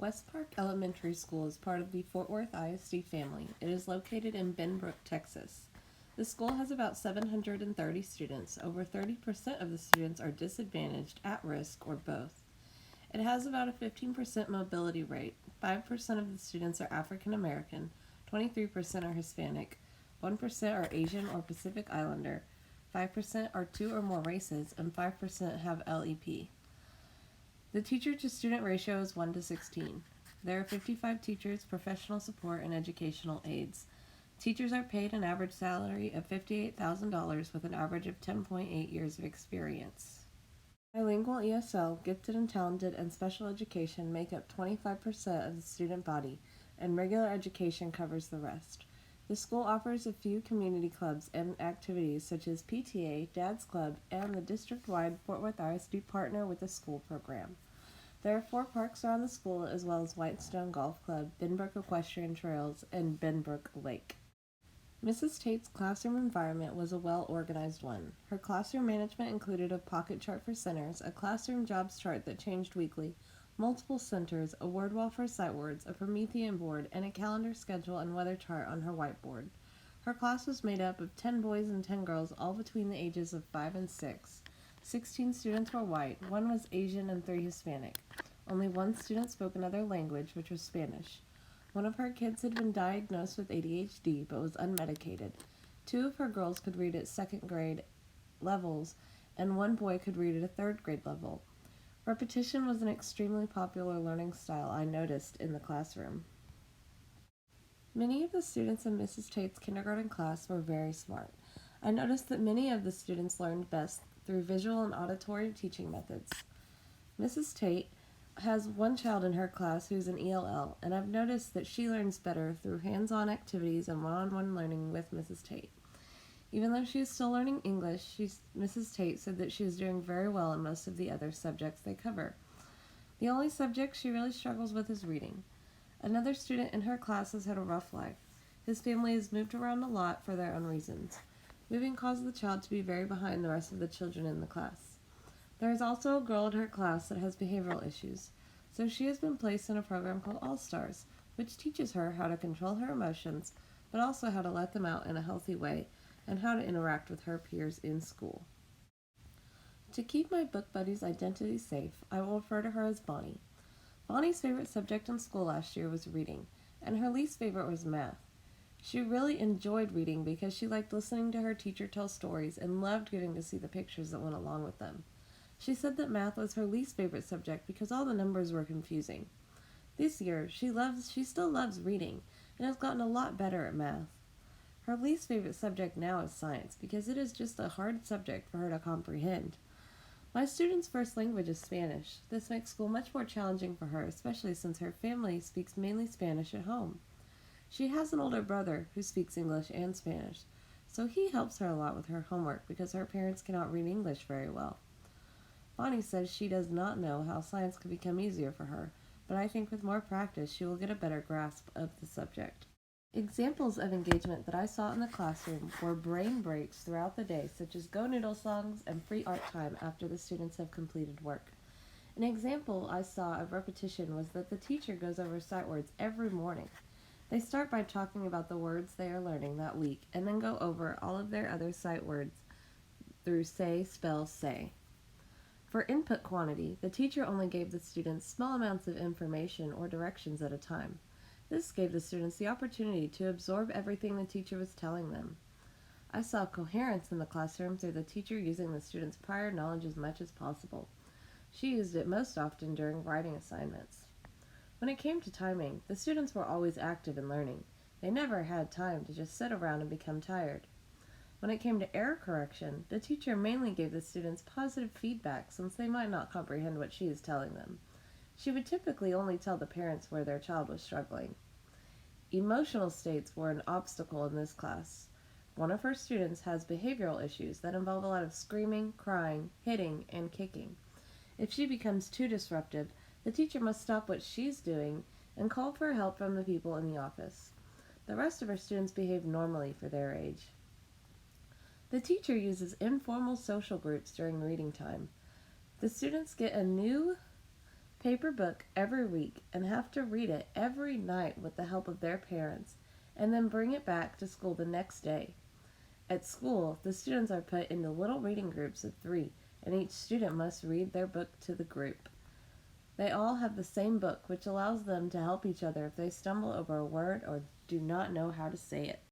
Westpark Elementary School is part of the Fort Worth ISD family. It is located in Benbrook, Texas. The school has about 730 students. Over 30% of the students are disadvantaged, at risk, or both. It has about a 15% mobility rate. 5% of the students are African American, 23% are Hispanic, 1% are Asian or Pacific Islander, 5% are two or more races, and 5% have LEP. The teacher-to-student ratio is 1 to 16. There are 55 teachers, professional support, and educational aides. Teachers are paid an average salary of $58,000 with an average of 10.8 years of experience. Bilingual ESL, gifted and talented, and special education make up 25% of the student body, and regular education covers the rest. The school offers a few community clubs and activities such as PTA, Dad's Club, and the district-wide Fort Worth ISD partner with the school program. There are 4 parks around the school, as well as Whitestone Golf Club, Benbrook Equestrian Trails, and Benbrook Lake. Mrs. Tate's classroom environment was a well-organized one. Her classroom management included a pocket chart for centers, a classroom jobs chart that changed weekly, multiple centers, a word wall for sight words, a Promethean board, and a calendar schedule and weather chart on her whiteboard. Her class was made up of 10 boys and 10 girls, all between the ages of 5 and 6. 16 students were white, 1 was Asian, and 3 Hispanic. Only 1 student spoke another language, which was Spanish. One of her kids had been diagnosed with ADHD but was unmedicated. 2 of her girls could read at 2nd grade levels, and 1 boy could read at a 3rd grade level. Repetition was an extremely popular learning style I noticed in the classroom. Many of the students in Mrs. Tate's kindergarten class were very smart. I noticed that many of the students learned best through visual and auditory teaching methods. Mrs. Tate has 1 child in her class who's an ELL, and I've noticed that she learns better through hands-on activities and one-on-one learning with Mrs. Tate. Even though she is still learning English, Mrs. Tate said that she is doing very well in most of the other subjects they cover. The only subject she really struggles with is reading. Another student in her class has had a rough life. His family has moved around a lot for their own reasons. Moving caused the child to be very behind the rest of the children in the class. There is also a girl in her class that has behavioral issues, so she has been placed in a program called All Stars, which teaches her how to control her emotions, but also how to let them out in a healthy way, and how to interact with her peers in school. To keep my book buddy's identity safe, I will refer to her as Bonnie. Bonnie's favorite subject in school last year was reading, and her least favorite was math. She really enjoyed reading because she liked listening to her teacher tell stories and loved getting to see the pictures that went along with them. She said that math was her least favorite subject because all the numbers were confusing. This year, she still loves reading and has gotten a lot better at math. Her least favorite subject now is science because it is just a hard subject for her to comprehend. My student's first language is Spanish. This makes school much more challenging for her, especially since her family speaks mainly Spanish at home. She has an older brother who speaks English and Spanish, so he helps her a lot with her homework because her parents cannot read English very well. Bonnie says she does not know how science could become easier for her, but I think with more practice she will get a better grasp of the subject. Examples of engagement that I saw in the classroom were brain breaks throughout the day, such as Go Noodle songs and free art time after the students have completed work. An example I saw of repetition was that the teacher goes over sight words every morning. They start by talking about the words they are learning that week, and then go over all of their other sight words through say, spell, say. For input quantity, the teacher only gave the students small amounts of information or directions at a time. This gave the students the opportunity to absorb everything the teacher was telling them. I saw coherence in the classroom through the teacher using the students' prior knowledge as much as possible. She used it most often during writing assignments. When it came to timing, the students were always active in learning. They never had time to just sit around and become tired. When it came to error correction, the teacher mainly gave the students positive feedback since they might not comprehend what she is telling them. She would typically only tell the parents where their child was struggling. Emotional states were an obstacle in this class. One of her students has behavioral issues that involve a lot of screaming, crying, hitting, and kicking. If she becomes too disruptive, the teacher must stop what she's doing and call for help from the people in the office. The rest of her students behave normally for their age. The teacher uses informal social groups during reading time. The students get a new paper book every week and have to read it every night with the help of their parents, and then bring it back to school the next day. At school, the students are put into little reading groups of 3, and each student must read their book to the group. They all have the same book, which allows them to help each other if they stumble over a word or do not know how to say it.